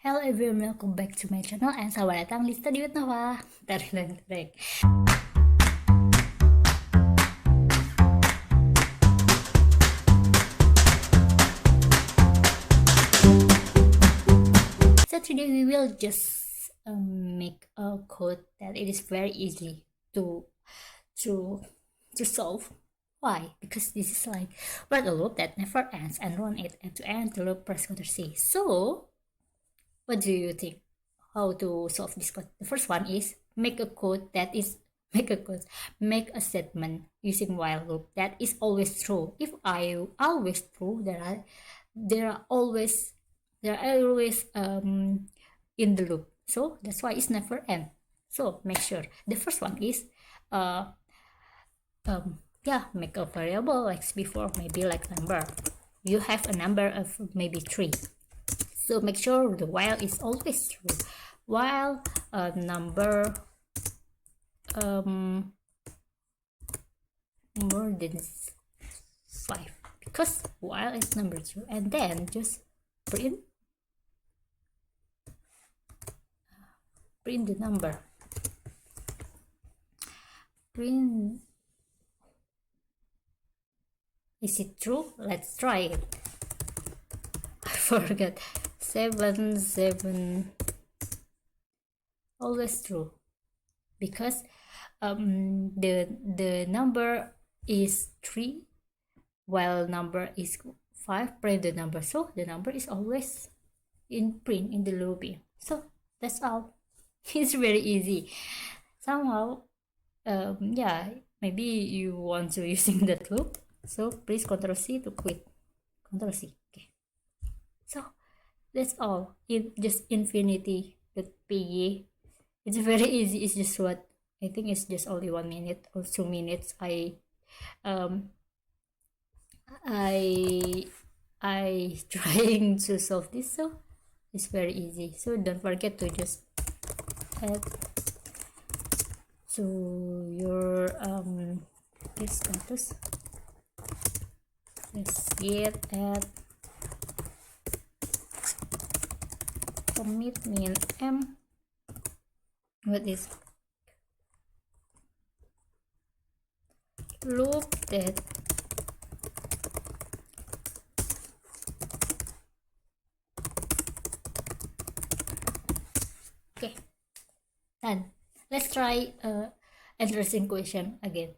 Hello everyone, welcome back to my channel and selamat datang di Study with Nova. Tarik. So today we will just make a code that it is very easy to solve. Why? Because this is like write a loop that never ends and run it end to end. The loop press Ctrl C. So what do you think? How to solve this code? The first one is make a statement using while loop that is always true. If I always true, there are always in the loop. So that's why it's never end. So make sure the first one is make a variable like before, maybe like number. You have a number of maybe 3. So make sure the while is always true. While number more than 5, because while is number 2, and then just print the number. Print. Is it true? Let's try it. I forgot. 7 always true, because the number is 3 while number is 5. Print the number, so the number is always in print in the looping. So that's all. It's very easy. Somehow maybe you want to using that loop, so please Ctrl C to quit. Ctrl C. Okay, so that's all. Just infinity.py. It's very easy. It's just what I think it's just only 1 minute or 2 minutes. I trying to solve this, so it's very easy. So don't forget to just add to your this status. Just git add commit min m. What is loop that okay, done. Let's try interesting question again.